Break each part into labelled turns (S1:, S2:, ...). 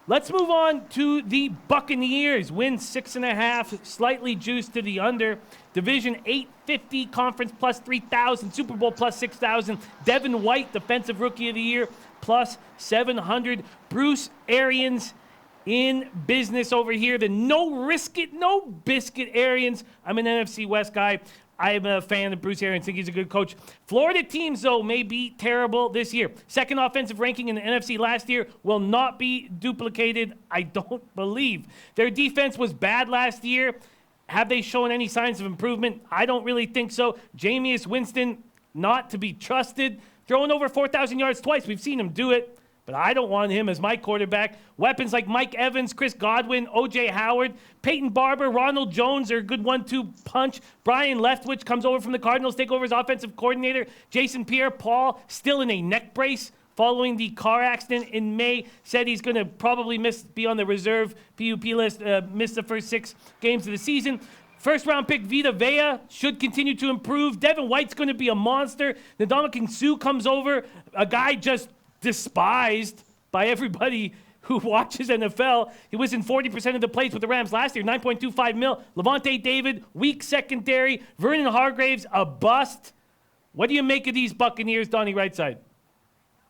S1: Let's move on to the Buccaneers. Win 6.5, slightly juiced to the under. Division 850, conference plus 3,000, Super Bowl plus 6,000. Devin White, defensive rookie of the year, plus 700. Bruce Arians in business over here. The no risk it, no biscuit Arians. I'm an NFC West guy. I'm a fan of Bruce Arians. I think he's a good coach. Florida teams, though, may be terrible this year. Second offensive ranking in the NFC last year will not be duplicated, I don't believe. Their defense was bad last year. Have they shown any signs of improvement? I don't really think so. Jameis Winston, not to be trusted. Throwing over 4,000 yards twice. We've seen him do it. But I don't want him as my quarterback. Weapons like Mike Evans, Chris Godwin, O.J. Howard, Peyton Barber, Ronald Jones are a good 1-2 punch. Brian Leftwich comes over from the Cardinals, take over as offensive coordinator. Jason Pierre-Paul still in a neck brace following the car accident in May. Said he's going to probably be on the reserve PUP list, miss the first 6 games of the season. First-round pick Vita Vea should continue to improve. Devin White's going to be a monster. Ndamukong Suh comes over, a guy just despised by everybody who watches NFL. He was in 40% of the plays with the Rams last year, $9.25 million. Levante David, weak secondary. Vernon Hargraves, a bust. What do you make of these Buccaneers, Donnie Rightside?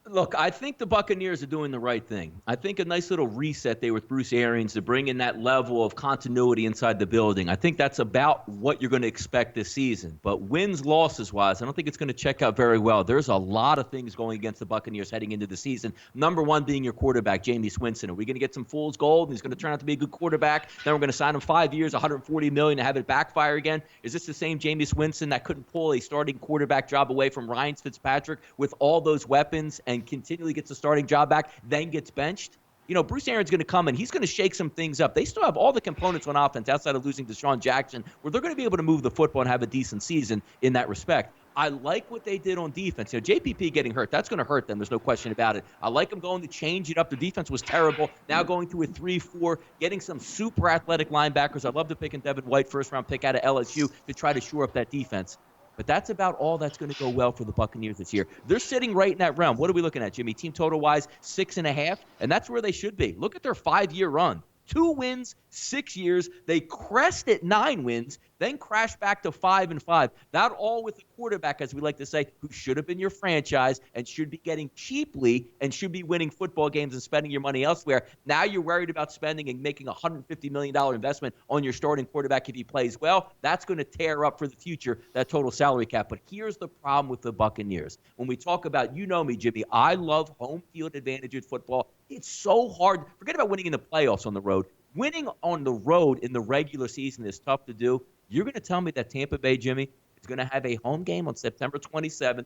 S2: Look, I think the Buccaneers are doing the right thing. I think a nice little reset there with Bruce Arians to bring in that level of continuity inside the building. I think that's about what you're going to expect this season. But wins, losses-wise, I don't think it's going to check out very well. There's a lot of things going against the Buccaneers heading into the season. Number one being your quarterback, Jameis Winston. Are we going to get some fool's gold, and he's going to turn out to be a good quarterback? Then we're going to sign him 5 years, $140 million, to have it backfire again? Is this the same Jameis Winston that couldn't pull a starting quarterback job away from Ryan Fitzpatrick with all those weapons and continually gets the starting job back, then gets benched? You know, Bruce Arians is going to come and he's going to shake some things up. They still have all the components on offense outside of losing Deshaun Jackson, where they're going to be able to move the football and have a decent season in that respect. I like what they did on defense. You know, JPP getting hurt, that's going to hurt them. There's no question about it. I like them going to change it up. The defense was terrible. Now going to a 3-4, getting some super athletic linebackers. I love the pick in Devin White, first-round pick out of LSU, to try to shore up that defense. But that's about all that's going to go well for the Buccaneers this year. They're sitting right in that realm. What are we looking at, Jimmy? Team total-wise, 6.5, and that's where they should be. Look at their 5-year run. 2 wins, 6 years. They crested 9 wins, then crashed back to 5-5. That all with a quarterback, as we like to say, who should have been your franchise and should be getting cheaply and should be winning football games and spending your money elsewhere. Now you're worried about spending and making a $150 million investment on your starting quarterback if he plays well. That's going to tear up for the future that total salary cap. But here's the problem with the Buccaneers. When we talk about, you know me, Jimmy, I love home field advantage in football. It's so hard. Forget about winning in the playoffs on the road. Winning on the road in the regular season is tough to do. You're going to tell me that Tampa Bay, Jimmy, is going to have a home game on September 22nd,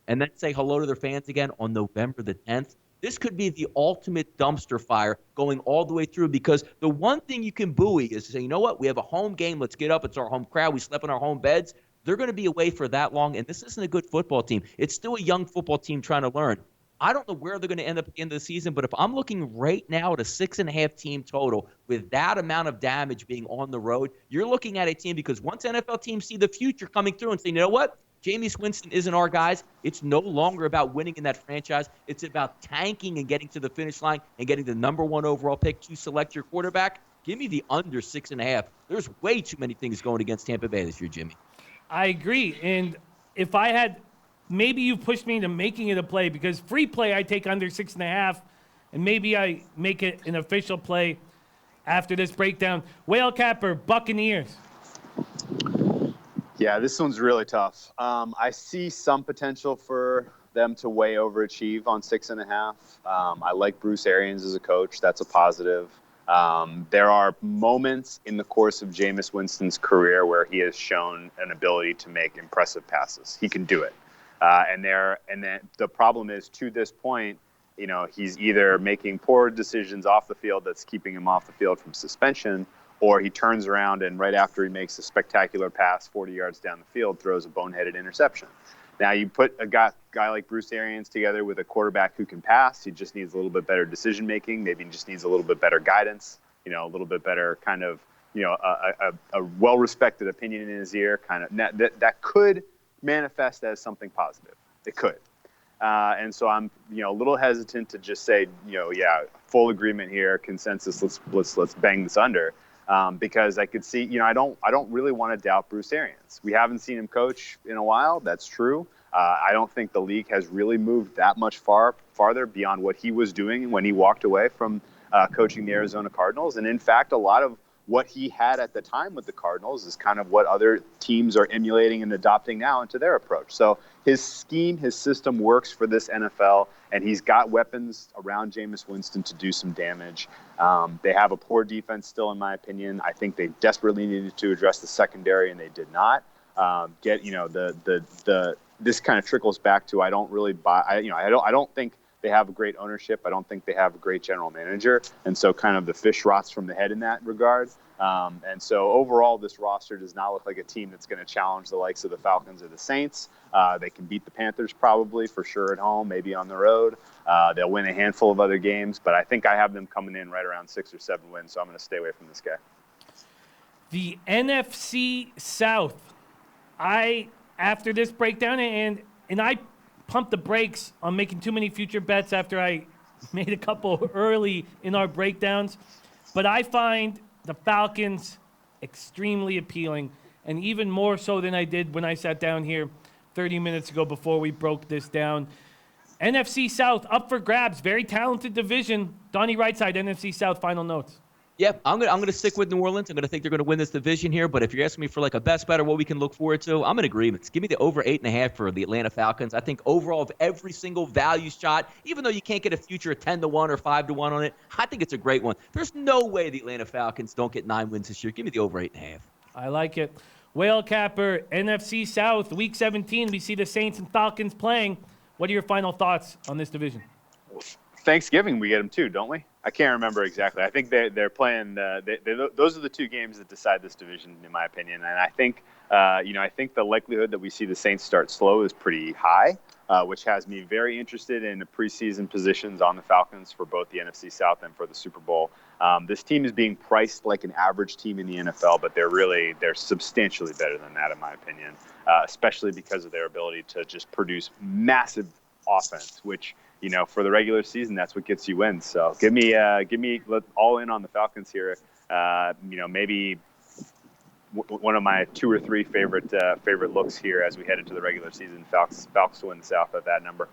S2: and then say hello to their fans again on November the 10th? This could be the ultimate dumpster fire going all the way through, because the one thing you can buoy is to say, you know what, we have a home game. Let's get up. It's our home crowd. We slept in our home beds. They're going to be away for that long, and this isn't a good football team. It's still a young football team trying to learn. I don't know where they're going to end up at the end of the season, but if I'm looking right now at a 6.5 team total with that amount of damage being on the road, you're looking at a team, because once NFL teams see the future coming through and say, you know what, Jameis Winston isn't our guys, it's no longer about winning in that franchise. It's about tanking and getting to the finish line and getting the number 1 overall pick to select your quarterback. Give me the under 6.5. There's way too many things going against Tampa Bay this year, Jimmy.
S1: I agree. And if I had... Maybe you pushed me into making it a play, because free play I take under 6.5, and maybe I make it an official play after this breakdown. Whale Capper, Buccaneers.
S3: Yeah, this one's really tough. I see some potential for them to way overachieve on 6.5. I like Bruce Arians as a coach. That's a positive. There are moments in the course of Jameis Winston's career where he has shown an ability to make impressive passes. He can do it. And then the problem is, to this point, you know, he's either making poor decisions off the field that's keeping him off the field from suspension, or he turns around and right after he makes a spectacular pass 40 yards down the field, throws a boneheaded interception. Now, you put a guy like Bruce Arians together with a quarterback who can pass. He just needs a little bit better decision-making. Maybe he just needs a little bit better guidance, you know, a little bit better kind of, you know, a well-respected opinion in his ear. Kind of that could manifest as something positive. It could. And so I'm, a little hesitant to just say, yeah, full agreement here, consensus. Let's bang this under, because I could see, I don't really want to doubt Bruce Arians. We haven't seen him coach in a while. That's true. I don't think the league has really moved that much farther beyond what he was doing when he walked away from coaching the Arizona Cardinals. And in fact, a lot of what he had at the time with the Cardinals is kind of what other teams are emulating and adopting now into their approach. So his scheme, his system works for this NFL, and he's got weapons around Jameis Winston to do some damage. They have a poor defense still, in my opinion. I think they desperately needed to address the secondary, and they did not. This kind of trickles back to I don't really buy. I don't think they have a great ownership. I don't think they have a great general manager. And so kind of the fish rots from the head in that regard. And so overall, this roster does not look like a team that's going to challenge the likes of the Falcons or the Saints. They can beat the Panthers probably for sure at home, maybe on the road. They'll win a handful of other games, but I think I have them coming in right around 6 or 7 wins. So I'm going to stay away from this guy.
S1: The NFC South. After this breakdown, and I pumped the brakes on making too many future bets after I made a couple early in our breakdowns. But I find the Falcons extremely appealing, and even more so than I did when I sat down here 30 minutes ago before we broke this down. NFC South, up for grabs. Very talented division. Donnie Rightside, NFC South, final notes.
S2: Yep, I'm gonna stick with New Orleans. I'm gonna think they're gonna win this division here. But if you're asking me for like a best bet or what we can look forward to, I'm in agreement. Give me the over 8.5 for the Atlanta Falcons. I think overall of every single value shot, even though you can't get a future at 10-1 or 5-1 on it, I think it's a great one. There's no way the Atlanta Falcons don't get 9 wins this year. Give me the over 8.5.
S1: I like it. Whale Capper, NFC South, Week 17. We see the Saints and Falcons playing. What are your final thoughts on this division?
S3: Thanksgiving we get them too, don't we? I can't remember exactly. I think they're playing. Those are the two games that decide this division, in my opinion. And I think, I think the likelihood that we see the Saints start slow is pretty high, which has me very interested in the preseason positions on the Falcons for both the NFC South and for the Super Bowl. This team is being priced like an average team in the NFL, but they're substantially better than that, in my opinion, especially because of their ability to just produce massive offense, which, for the regular season, that's what gets you wins. So give me all in on the Falcons here. Maybe one of my 2 or 3 favorite looks here as we head into the regular season. Falcons to win the South at that number.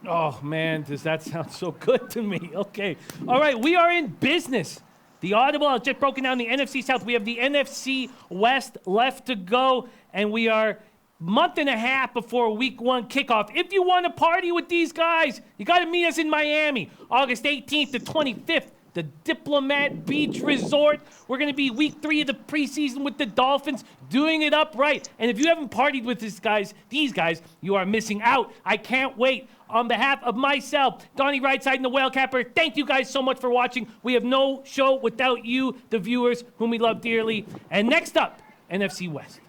S1: Oh, man, does that sound so good to me? Okay. All right, we are in business. The Audible has just broken down the NFC South. We have the NFC West left to go, and we are month and a half before Week 1 kickoff. If you want to party with these guys, you got to meet us in Miami, August 18th to 25th, the Diplomat Beach Resort. We're going to be Week 3 of the preseason with the Dolphins, doing it up right. And if you haven't partied with these guys, you are missing out. I can't wait. On behalf of myself, Donnie Rightside, and the Whale Capper, thank you guys so much for watching. We have no show without you, the viewers, whom we love dearly. And next up, NFC West.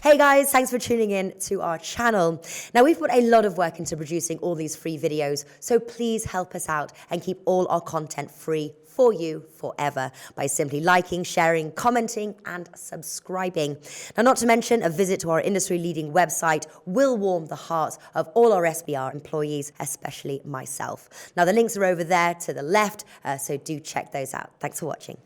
S4: Hey guys, thanks for tuning in to our channel. Now we've put a lot of work into producing all these free videos, so please help us out and keep all our content free for you forever by simply liking, sharing, commenting, and subscribing. Now, not to mention, a visit to our industry-leading website will warm the hearts of all our SBR employees, especially myself. Now, the links are over there to the left, so do check those out. Thanks for watching.